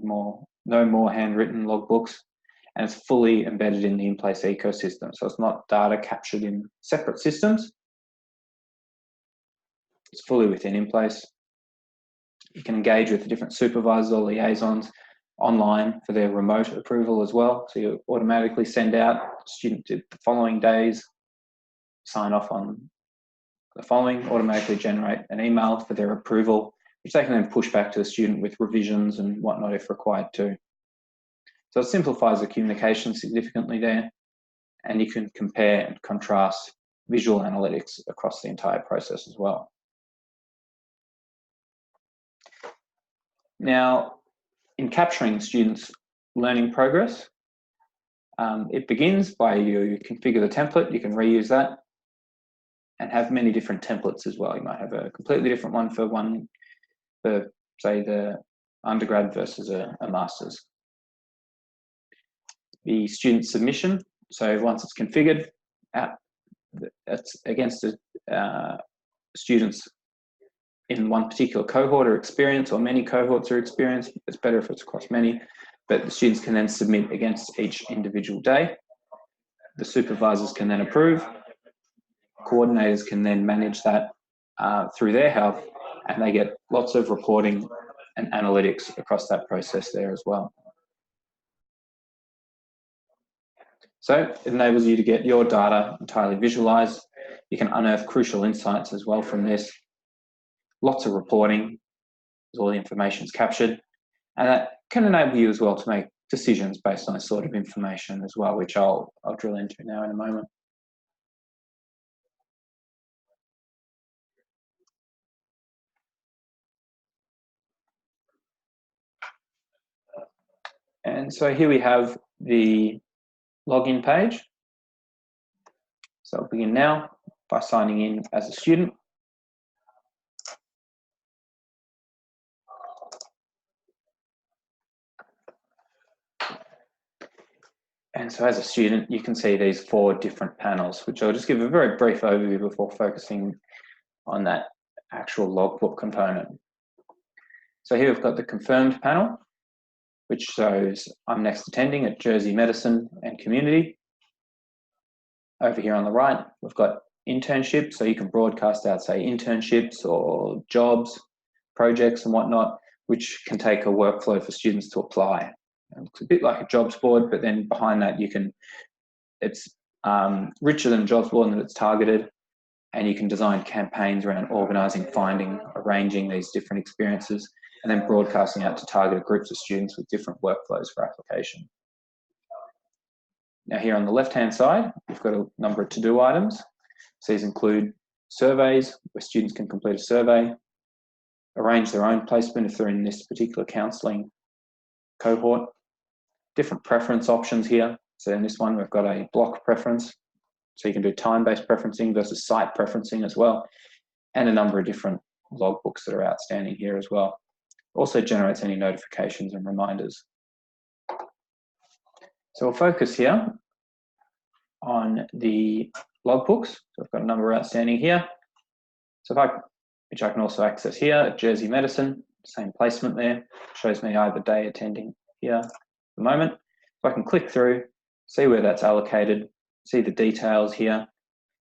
no more handwritten logbooks, and it's fully embedded in the in-place ecosystem. So it's not data captured in separate systems. It's fully within in-place. You can engage with the different supervisors or liaisons online for their remote approval as well. So you automatically send out, student did the following days, sign off on the following, automatically generate an email for their approval, which they can then push back to the student with revisions and whatnot if required too. So it simplifies the communication significantly there, and you can compare and contrast visual analytics across the entire process as well. Now, in capturing students' learning progress, it begins by you configure the template. You can reuse that and have many different templates as well. You might have a completely different one for say the undergrad versus a master's. The student submission, so once it's configured, it's against the students in one particular cohort or experience, or many cohorts or experience. It's better if it's across many, but the students can then submit against each individual day. The supervisors can then approve. Coordinators can then manage that through their help, and they get lots of reporting and analytics across that process there as well. So it enables you to get your data entirely visualized. You can unearth crucial insights as well from this. Lots of reporting, as all the information is captured, and that can enable you as well to make decisions based on this sort of information as well, which I'll drill into now in a moment. And so here we have the login page. So I'll begin now by signing in as a student. And so as a student, you can see these 4 different panels, which I'll just give a very brief overview before focusing on that actual logbook component. So here we've got the confirmed panel, which shows I'm next attending at Jersey Medicine and Community. Over here on the right, we've got internships, so you can broadcast out, say, internships or jobs, projects and whatnot, which can take a workflow for students to apply. It's a bit like a jobs board, but then behind that it's richer than a jobs board in that it's targeted, and you can design campaigns around organising, finding, arranging these different experiences, and then broadcasting out to targeted groups of students with different workflows for application. Now here on the left-hand side, we've got a number of to-do items. So these include surveys, where students can complete a survey, arrange their own placement if they're in this particular counselling cohort, different preference options here. So in this one, we've got a block preference. So you can do time-based preferencing versus site preferencing as well, and a number of different logbooks that are outstanding here as well. Also generates any notifications and reminders. So we'll focus here on the logbooks. So I've got a number outstanding here. So which I can also access here at Jersey Medicine, same placement there, shows me I have a day attending here at the moment. So I can click through, see where that's allocated, see the details here,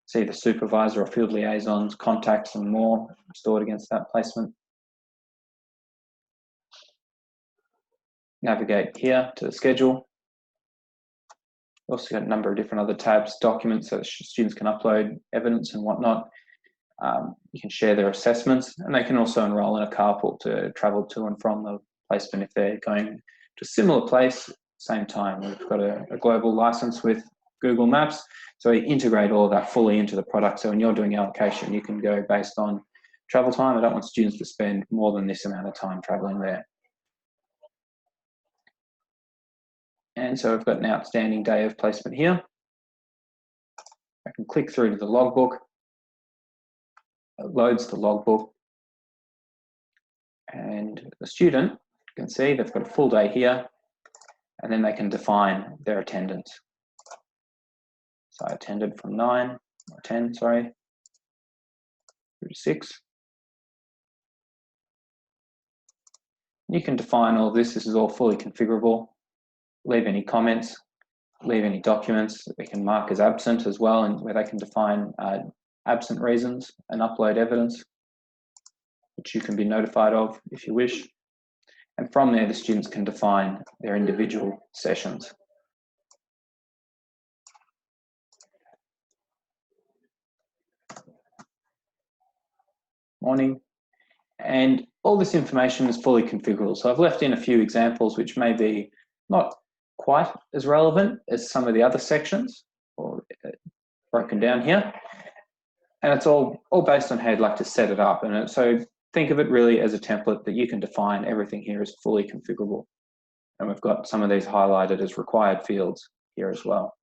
see the supervisor or field liaisons, contacts and more stored against that placement. Navigate here to the schedule. Also got a number of different other tabs, documents so that students can upload evidence and whatnot. You can share their assessments, and they can also enrol in a carpool to travel to and from the placement if they're going to a similar place, same time. We've got a global license with Google Maps, so we integrate all of that fully into the product. So when you're doing allocation, you can go based on travel time. I don't want students to spend more than this amount of time traveling there. And so we've got an outstanding day of placement here. I can click through to the logbook. It loads the logbook. And the student can see they've got a full day here, and then they can define their attendance. So I attended from 9, or 10, sorry, through to 6. You can define all of this. This is all fully configurable. Leave any comments, leave any documents. We can mark as absent as well, and where they can define absent reasons and upload evidence, which you can be notified of if you wish. And from there, the students can define their individual sessions. Morning. And all this information is fully configurable. So I've left in a few examples which may be not quite as relevant as some of the other sections, or broken down here. And it's all based on how you'd like to set it up. And so think of it really as a template that you can define. Everything here is fully configurable. And we've got some of these highlighted as required fields here as well.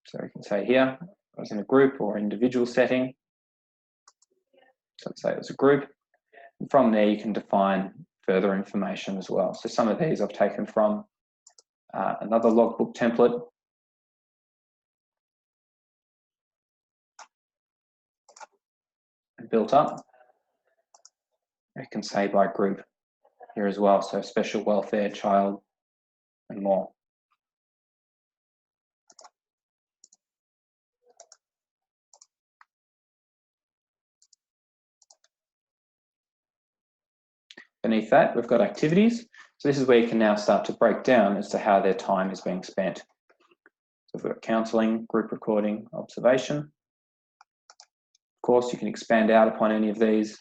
So we can say here, I was in a group or individual setting. So let's say it was a group. And from there, you can define further information as well. So some of these I've taken from another logbook template. And built up. You can say by group here as well. So special welfare, child, and more. Beneath that, we've got activities. So this is where you can now start to break down as to how their time is being spent. So we've got counselling, group recording, observation. Of course, you can expand out upon any of these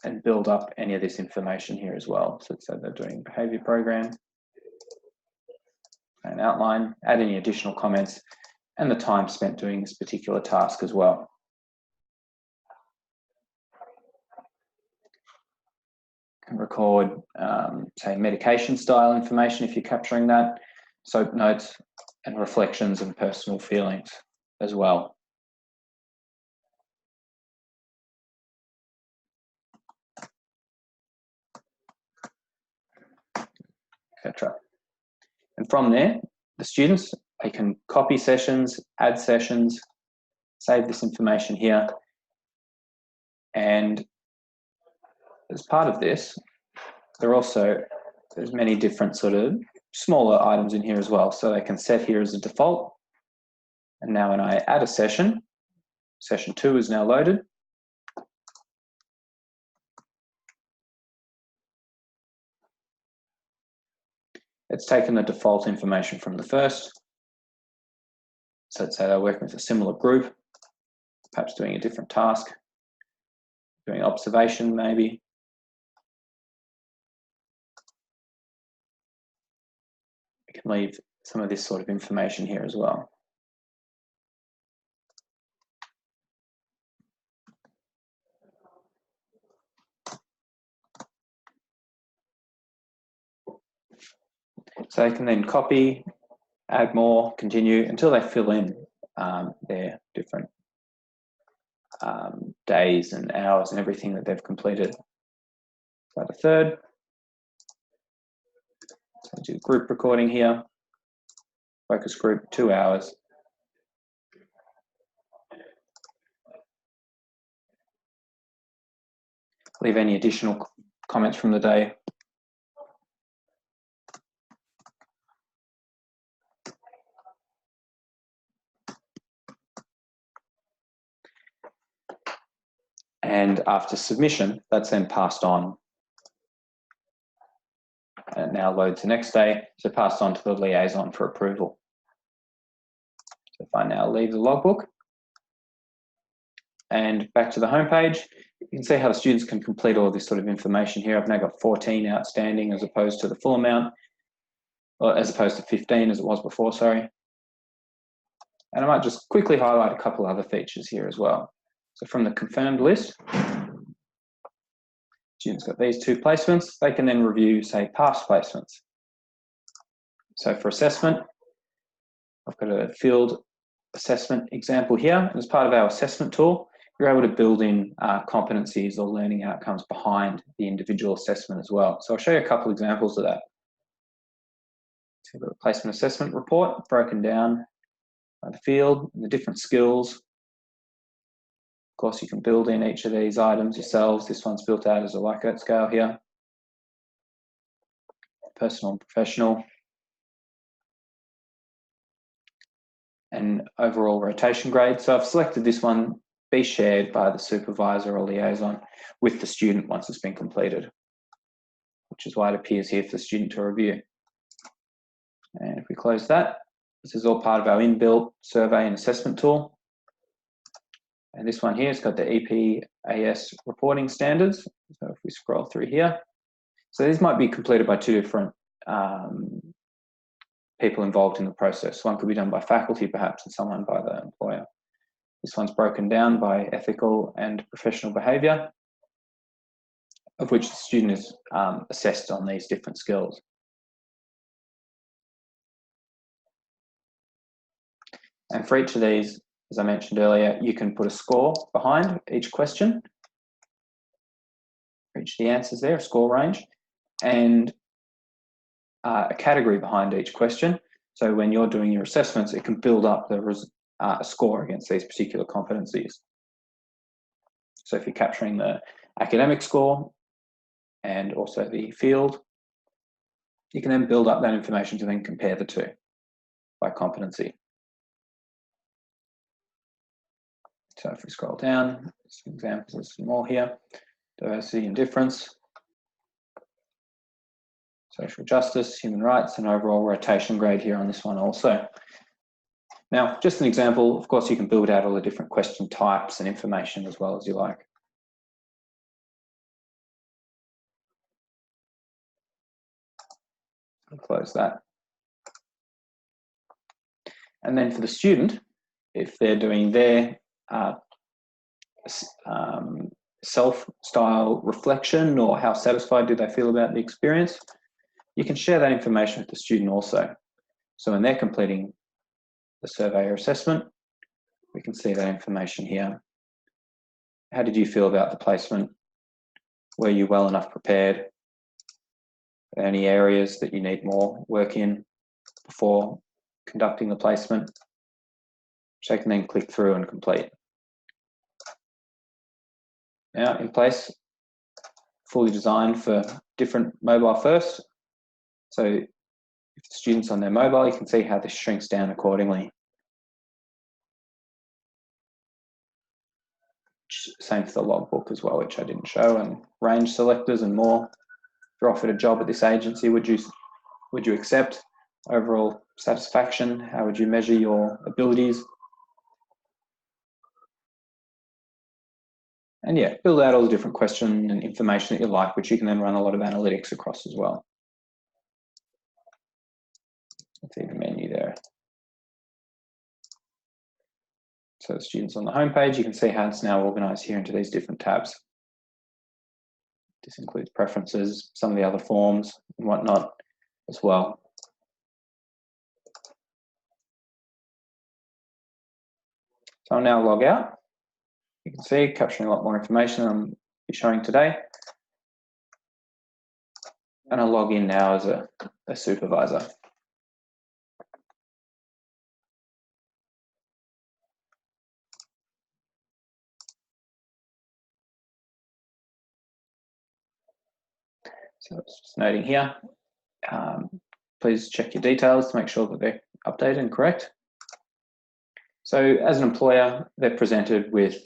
and build up any of this information here as well. So they're doing behaviour program, and outline, add any additional comments, and the time spent doing this particular task as well. Can record, say, medication style information if you're capturing that, soap notes, and reflections and personal feelings as well. Etc. And from there, the students, they can copy sessions, add sessions, save this information here. And as part of this, there's many different sort of smaller items in here as well. So they can set here as a default. And now when I add a session, session 2 is now loaded. It's taken the default information from the first. So let's say they're working with a similar group, perhaps doing a different task, doing observation maybe. We can leave some of this sort of information here as well. So they can then copy, add more, continue until they fill in their different days and hours and everything that they've completed. So the third, so do group recording here, focus group, 2 hours. Leave any additional comments from the day. And after submission, that's then passed on. And it now loads the next day, so passed on to the liaison for approval. So if I now leave the logbook and back to the home page, you can see how the students can complete all this sort of information here. I've now got 14 outstanding as opposed to the full amount, or as opposed to 15 as it was before, sorry. And I might just quickly highlight a couple other features here as well. So from the confirmed list, students got these 2 placements. They can then review, say, past placements. So for assessment, I've got a field assessment example here. And as part of our assessment tool, you're able to build in competencies or learning outcomes behind the individual assessment as well. So I'll show you a couple examples of that. So we've got a placement assessment report broken down by the field, the different skills. Of course, you can build in each of these items yourselves. This one's built out as a Likert scale here. Personal and professional. And overall rotation grade. So I've selected this one, be shared by the supervisor or liaison with the student once it's been completed, which is why it appears here for the student to review. And if we close that, this is all part of our inbuilt survey and assessment tool. And this one here has got the EPAS reporting standards. So if we scroll through here, so these might be completed by two different people involved in the process. One could be done by faculty perhaps, and someone by the employer. This one's broken down by ethical and professional behaviour, of which the student is assessed on these different skills. And for each of these, as I mentioned earlier, you can put a score behind each question. For each of the answers there, a score range, and a category behind each question. So when you're doing your assessments, it can build up the score against these particular competencies. So if you're capturing the academic score and also the field, you can then build up that information to then compare the two by competency. So if we scroll down, some examples, there's some more here. Diversity and difference, social justice, human rights, and overall rotation grade here on this one also. Now, just an example, of course, you can build out all the different question types and information as well as you like. I'll close that. And then for the student, if they're doing their self-style reflection or how satisfied do they feel about the experience, you can share that information with the student also. So when they're completing the survey or assessment, we can see that information here. How did you feel about the placement? Were you well enough prepared? Are there any areas that you need more work in before conducting the placement? Which they can then click through and complete. Now in place, fully designed for different mobile first. So if the student's on their mobile, you can see how this shrinks down accordingly. Same for the logbook as well, which I didn't show, and range selectors and more. If you're offered a job at this agency, would you accept? Overall satisfaction, how would you measure your abilities? And yeah, build out all the different questions and information that you like, which you can then run a lot of analytics across as well. Let's see the menu there. So the students on the home page, you can see how it's now organized here into these different tabs. This includes preferences, some of the other forms and whatnot as well. So I'll now log out. You can see capturing a lot more information than I'm showing today. And I'll log in now as a supervisor. So it's just noting here, please check your details to make sure that they're updated and correct. So as an employer, they're presented with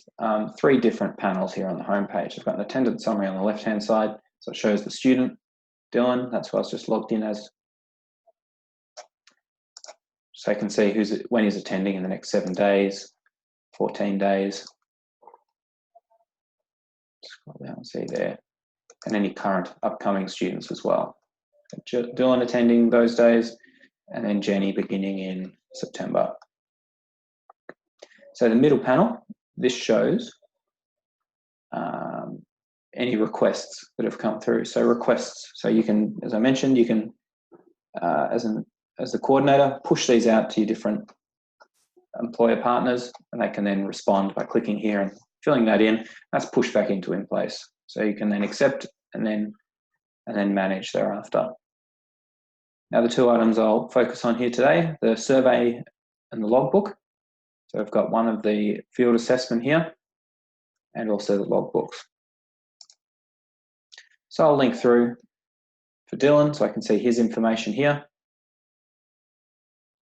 3 different panels here on the home page. I've got an attendance summary on the left-hand side. So it shows the student, Dylan, that's what I was just logged in as. So I can see when he's attending in the next 7 days, 14 days. Scroll down and see there. And any current upcoming students as well. Dylan attending those days, and then Jenny beginning in September. So the middle panel, this shows any requests that have come through. So requests, so you can, as I mentioned, you can, as the coordinator, push these out to your different employer partners, and they can then respond by clicking here and filling that in. That's pushed back into in place. So you can then accept and then manage thereafter. Now the 2 items I'll focus on here today, the survey and the logbook. So I've got one of the field assessment here. and also the logbooks. So I'll link through for Dylan so I can see his information here,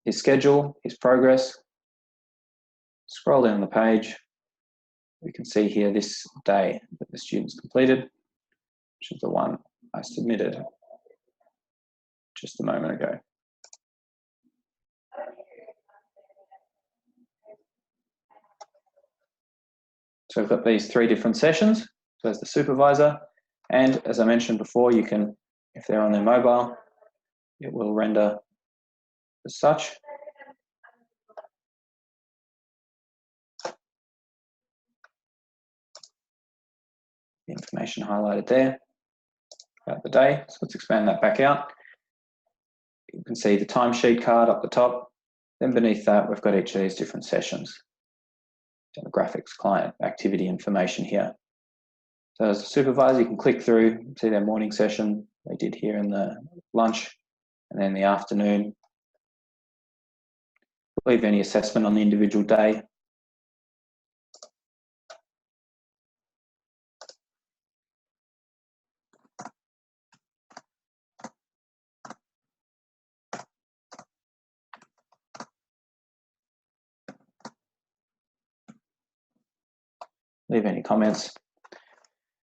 his schedule, his progress. Scroll down the page. We can see here this day that the student's completed, which is the one I submitted just a moment ago. So we've got these 3 different sessions. So there's the supervisor, and as I mentioned before, you can, if they're on their mobile, it will render as such. The information highlighted there about the day. So let's expand that back out. You can see the timesheet card up the top. Then beneath that, we've got each of these different sessions. Demographics, client, activity information here. So as a supervisor, you can click through, see their morning session they did here in the lunch, and then the afternoon. Leave any assessment on the individual day. Leave any comments,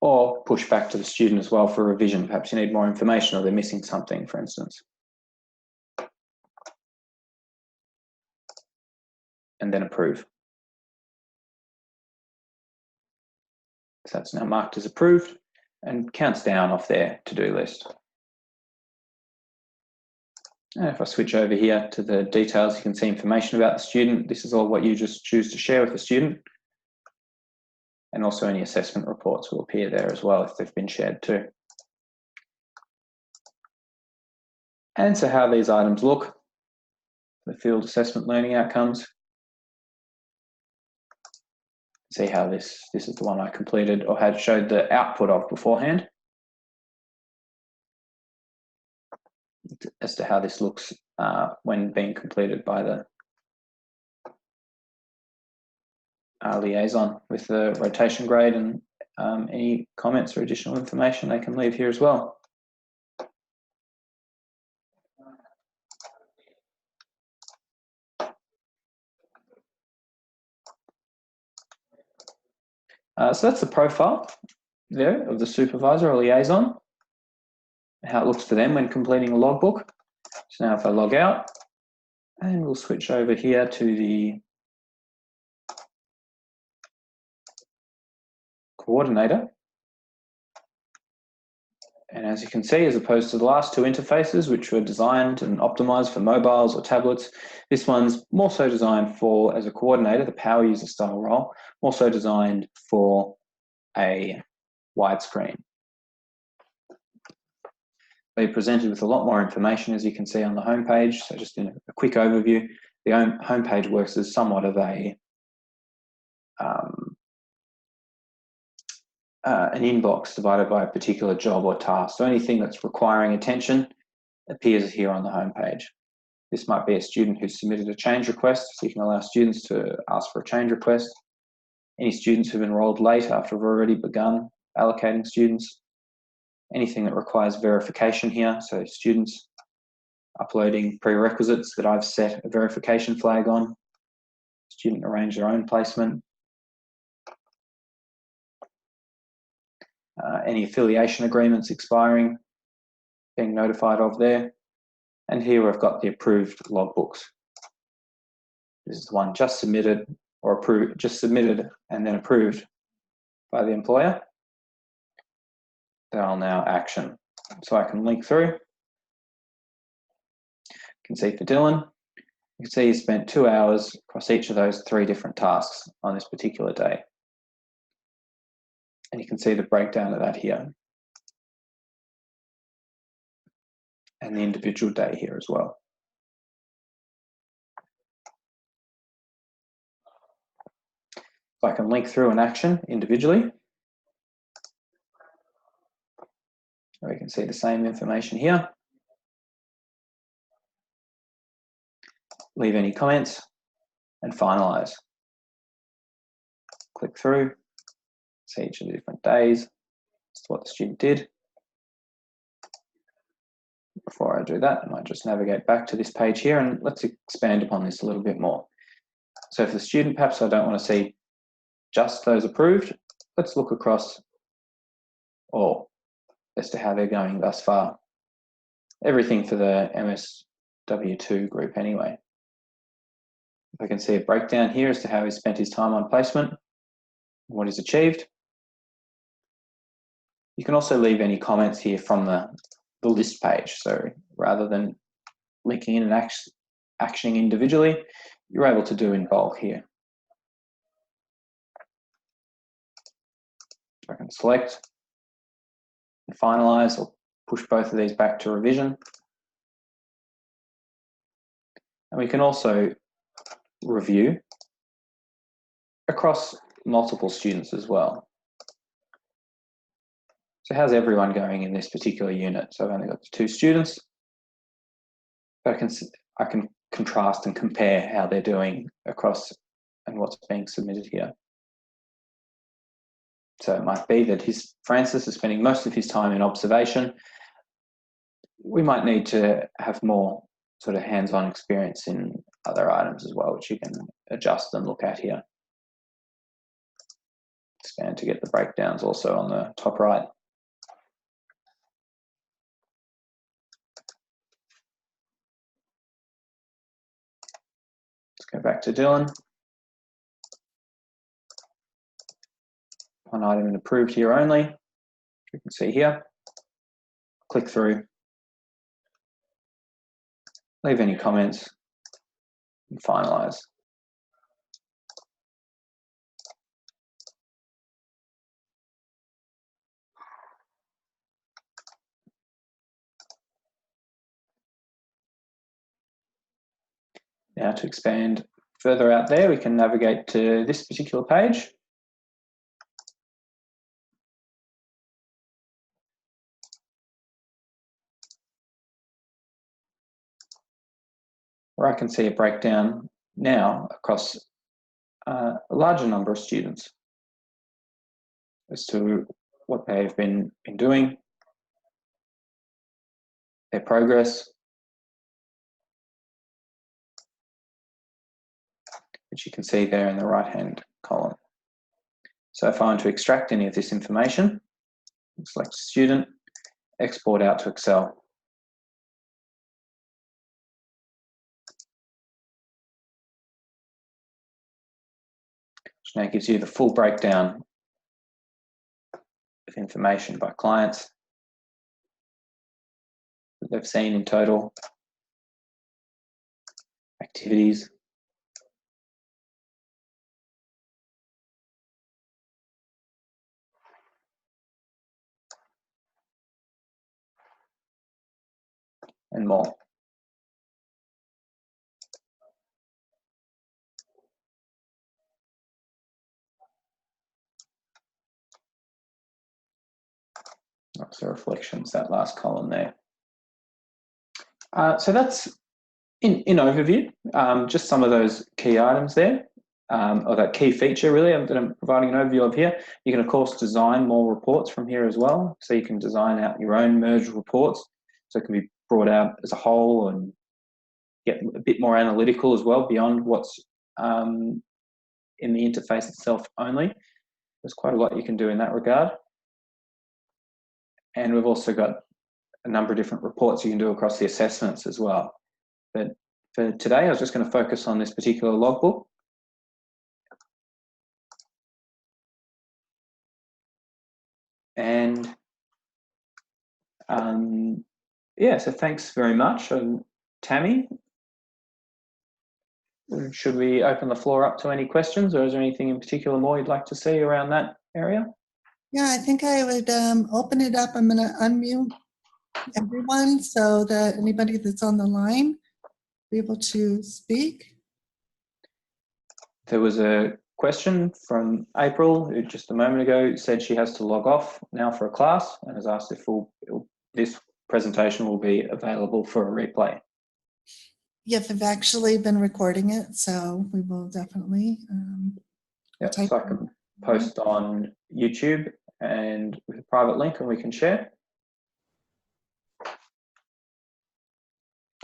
or push back to the student as well for revision. Perhaps you need more information or they're missing something, for instance. And then approve. So that's now marked as approved and counts down off their to-do list. And if I switch over here to the details, you can see information about the student. This is all what you just choose to share with the student. And also any assessment reports will appear there as well if they've been shared too. And so how these items look, the field assessment learning outcomes. See how this is the one I completed or had showed the output of beforehand. As to how this looks when being completed by the liaison with the rotation grade, and any comments or additional information they can leave here as well. So that's the profile there of the supervisor or liaison, how it looks for them when completing a logbook. So now if I log out, and we'll switch over here to the coordinator. And as you can see, as opposed to the last 2 interfaces, which were designed and optimized for mobiles or tablets, this one's more so designed for, as a coordinator, the power user style role, more so designed for a widescreen. They're presented with a lot more information, as you can see on the homepage. So just in a quick overview, the homepage works as somewhat of a an inbox divided by a particular job or task. So anything that's requiring attention appears here on the homepage. This might be a student who's submitted a change request, so you can allow students to ask for a change request. Any students who've enrolled late after we've already begun allocating students. Anything that requires verification here, so students uploading prerequisites that I've set a verification flag on. Student arrange their own placement. Any affiliation agreements expiring, being notified of there. And here we've got the approved logbooks. This is the one just submitted or approved, just submitted and then approved by the employer. They'll now action. So I can link through. You can see for Dylan, you can see he spent 2 hours across each of those 3 different tasks on this particular day. And you can see the breakdown of that here. And the individual day here as well. So I can link through an action individually. We can see the same information here. Leave any comments and finalize. Click through. see each of the different days, as to what the student did. Before I do that, I might just navigate back to this page here and let's expand upon this a little bit more. So for the student, perhaps I don't want to see just those approved. Let's look across all as to how they're going thus far. Everything for the MSW2 group anyway. I can see a breakdown here as to how he spent his time on placement and what he's achieved. You can also leave any comments here from the list page. So rather than linking in and actioning individually, you're able to do in bulk here. I can select and finalize or push both of these back to revision. And we can also review across multiple students as well. So how's everyone going in this particular unit? So I've only got 2 students. I can contrast and compare how they're doing across and what's being submitted here. So it might be that Francis is spending most of his time in observation. We might need to have more sort of hands-on experience in other items as well, which you can adjust and look at here. Expand to get the breakdowns also on the top right. Let's go back to Dylan. One item in approved here only. You can see here. Click through. Leave any comments and finalize. Now to expand further out there, we can navigate to this particular page. Where I can see a breakdown now across a larger number of students as to what they have been doing, their progress, which you can see there in the right-hand column. So if I want to extract any of this information, select student, export out to Excel. Which now gives you the full breakdown of information by clients that they've seen in total, activities, and more. So reflections, that last column there. So that's in overview, just some of those key items there, or that key feature really that I'm providing an overview of here. You can of course design more reports from here as well. So you can design out your own merged reports. So it can be brought out as a whole and get a bit more analytical as well beyond what's in the interface itself only. There's quite a lot you can do in that regard. And we've also got a number of different reports you can do across the assessments as well. But for today, I was just going to focus on this particular logbook. And yeah, so thanks very much. Tammy, should we open the floor up to any questions, or is there anything in particular more you'd like to see around that area? Yeah, I think I would open it up. I'm going to unmute everyone so that anybody that's on the line be able to speak. There was a question from April, who just a moment ago said she has to log off now for a class and has asked if this presentation will be available for a replay. Yes, I've actually been recording it, so we will definitely. Yeah, so post on YouTube and with a private link, and we can share.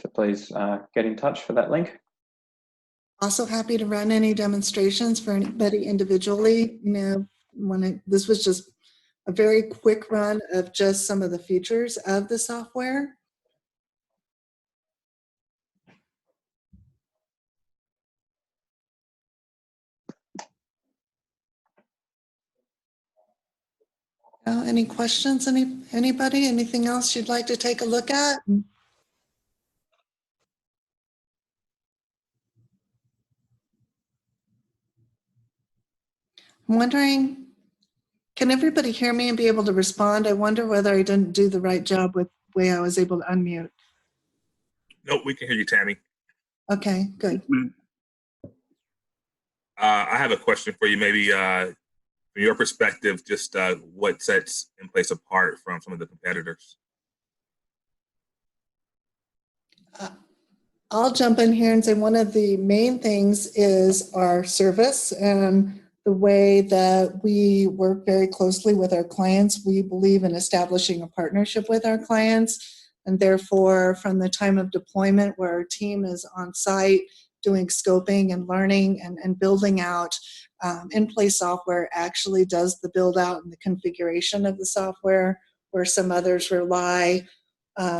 So please get in touch for that link. Also happy to run any demonstrations for anybody individually. This was just a very quick run of just some of the features of the software. Any questions? Anybody? Anything else you'd like to take a look at? I'm wondering, can everybody hear me and be able to respond? I wonder whether I didn't do the right job with the way I was able to unmute. Nope, we can hear you, Tammy. Okay, good. I have a question for you, maybe from your perspective, just what sets In Place apart from some of the competitors? I'll jump in here and say one of the main things is our service and the way that we work very closely with our clients. We believe in establishing a partnership with our clients, and therefore from the time of deployment where our team is on site doing scoping and learning and building out, In Place software actually does the build out and the configuration of the software, where some others rely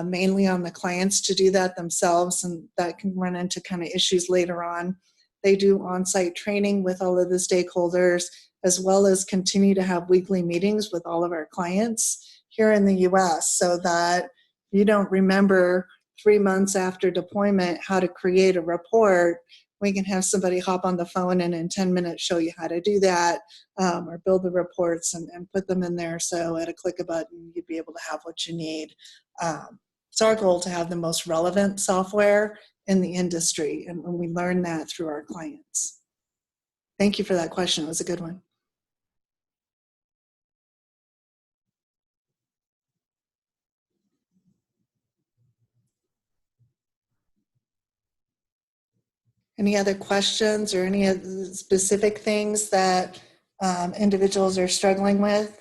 mainly on the clients to do that themselves, and that can run into kind of issues later on. They do on-site training with all of the stakeholders, as well as continue to have weekly meetings with all of our clients here in the US, so that you don't remember 3 months after deployment how to create a report. We can have somebody hop on the phone and in 10 minutes show you how to do that, or build the reports and put them in there. So at a click of a button, you'd be able to have what you need. It's our goal to have the most relevant software in the industry, and we learn that through our clients. Thank you for that question. It was a good one. Any other questions or any of the specific things that individuals are struggling with?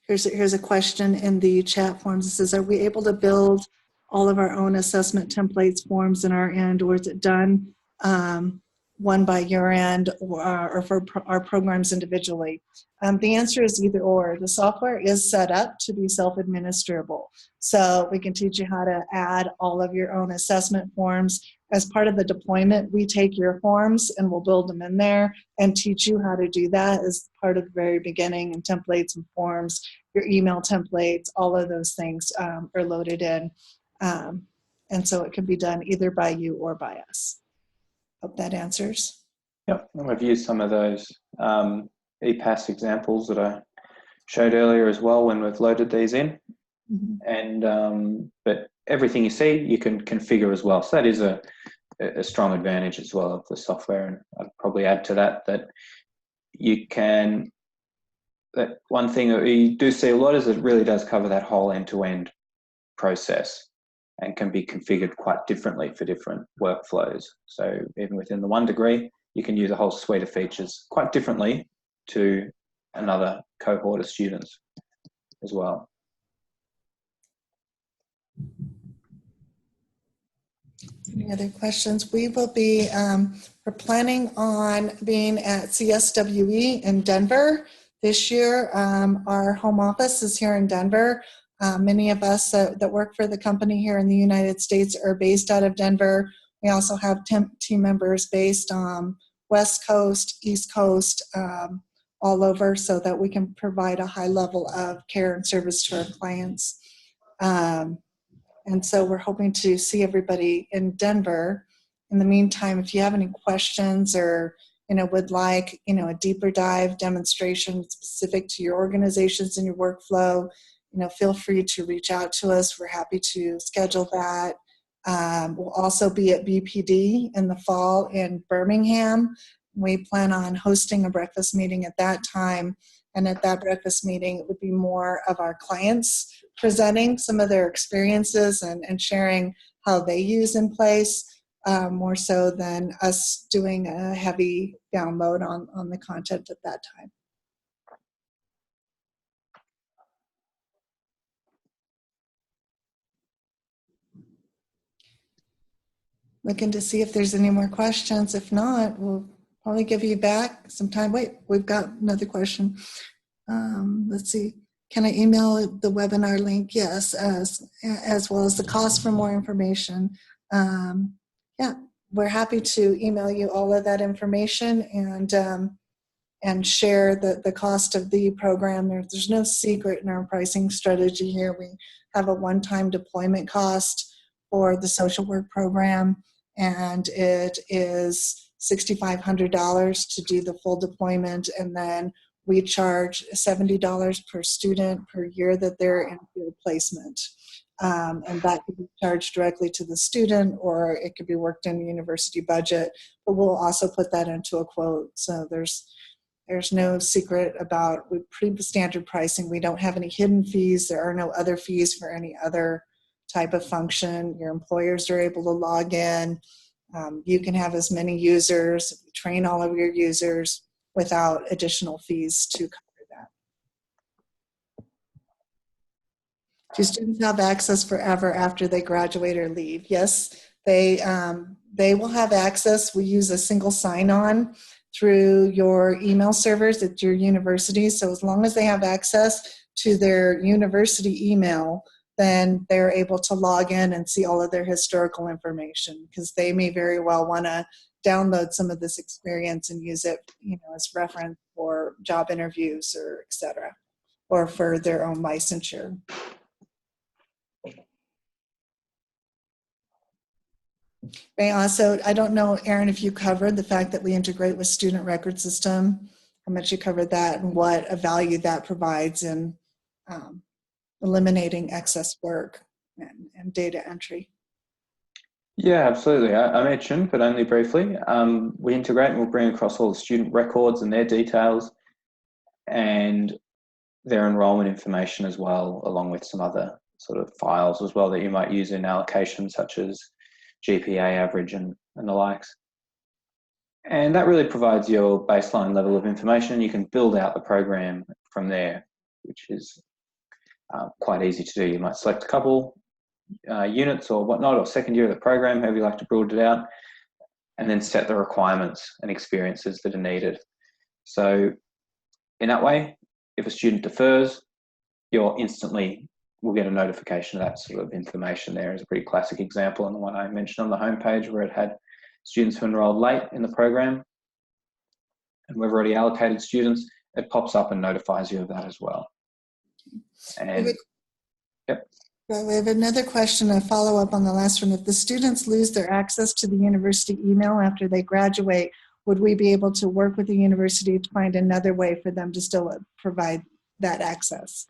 Here's a question in the chat forms. It says, are we able to build all of our own assessment templates, forms in our end, or is it done one by your end or for our programs individually? The answer is either or. The software is set up to be self-administrable. So we can teach you how to add all of your own assessment forms. As part of the deployment, we take your forms and we'll build them in there and teach you how to do that as part of the very beginning, and templates and forms, your email templates, all of those things are loaded in. And so it can be done either by you or by us. Hope that answers. Yep, and we've used some of those EPAS examples that I showed earlier as well when we've loaded these in. And but everything you see you can configure as well, so that is a strong advantage as well of the software. And I'd probably add to that you can, that one thing that we do see a lot is it really does cover that whole end-to-end process and can be configured quite differently for different workflows. So even within the 1 degree, you can use a whole suite of features quite differently to another cohort of students as well. Any other questions? We will be, we're planning on being at CSWE in Denver this year. Our home office is here in Denver. Many of us that work for the company here in the United States are based out of Denver. We also have team members based on West Coast, East Coast, all over, so that we can provide a high level of care and service to our clients. And so we're hoping to see everybody in Denver. In the meantime, if you have any questions or would like a deeper dive demonstration specific to your organizations and your workflow, feel free to reach out to us. We're happy to schedule that. We'll also be at BPD in the fall in Birmingham. We plan on hosting a breakfast meeting at that time. And at that breakfast meeting, it would be more of our clients presenting some of their experiences and sharing how they use In Place. more so than us doing a heavy download on the content at that time. Looking to see if there's any more questions. If not, we'll probably give you back some time. Wait, we've got another question. Let's see. Can I email the webinar link? Yes, as well as the cost for more information. Yeah, we're happy to email you all of that information and share the cost of the program. There's no secret in our pricing strategy here. We have a one-time deployment cost for the social work program, and it is $6,500 to do the full deployment, and then we charge $70 per student per year that they're in field placement. And that could be charged directly to the student, or it could be worked in the university budget, but we'll also put that into a quote. So there's no secret about, with pretty standard pricing. We don't have any hidden fees. There are no other fees for any other type of function. Your employers are able to log in. You can have as many users, train all of your users without additional fees to cover that. Do students have access forever after they graduate or leave? Yes, they will have access. We use a single sign-on through your email servers at your university. So as long as they have access to their university email, then they're able to log in and see all of their historical information, because they may very well want to download some of this experience and use it, as reference for job interviews or et cetera, or for their own licensure. I don't know, Erin, if you covered the fact that we integrate with student record system, how much you covered that and what a value that provides in eliminating excess work and data entry. Yeah, absolutely. I mentioned, but only briefly, we integrate and we'll bring across all the student records and their details and their enrollment information as well, along with some other sort of files as well that you might use in allocations, such as GPA average and the likes. And that really provides your baseline level of information. You can build out the program from there, which is quite easy to do. You might select a couple units or whatnot, or second year of the program, however you like to build it out, and then set the requirements and experiences that are needed. So in that way, if a student defers, you'll instantly will get a notification of that sort of information. There is a pretty classic example, and the one I mentioned on the homepage, where it had students who enrolled late in the program, and we've already allocated students. It pops up and notifies you of that as well. And yep. Well, we have another question, a follow-up on the last one. If the students lose their access to the university email after they graduate, would we be able to work with the university to find another way for them to still provide that access?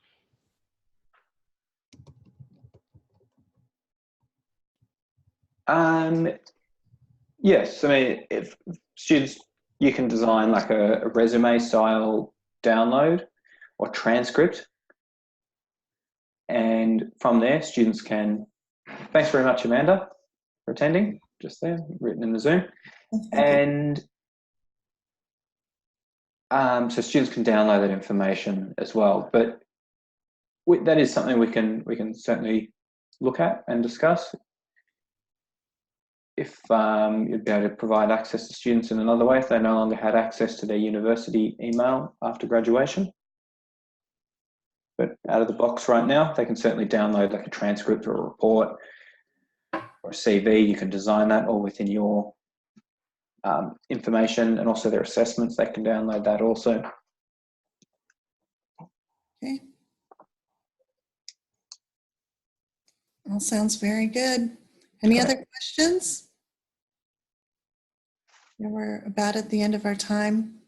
Yes, I mean, if students, you can design like a resume style download or transcript. And from there, students can, thanks very much, Amanda, for attending, just there, written in the Zoom. And so students can download that information as well. But that is something we can certainly look at and discuss. If you'd be able to provide access to students in another way, if they no longer had access to their university email after graduation. But out of the box right now, they can certainly download like a transcript or a report or a CV. You can design that all within your information, and also their assessments. They can download that also. Okay. All sounds very good. Any other questions? Yeah, we're about at the end of our time.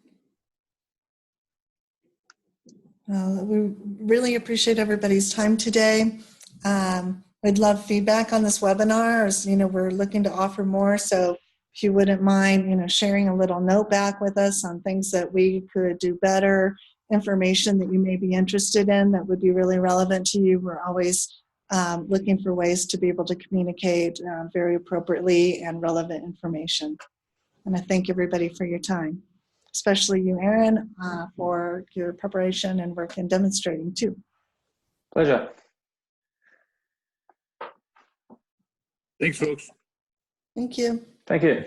We really appreciate everybody's time today. We'd love feedback on this webinar. As you know, we're looking to offer more. So if you wouldn't mind, sharing a little note back with us on things that we could do better, information that you may be interested in that would be really relevant to you. We're always looking for ways to be able to communicate very appropriately and relevant information. And I thank everybody for your time, especially you, Aaron, for your preparation and work in demonstrating too. Pleasure. Thanks, folks. Thank you. Thank you.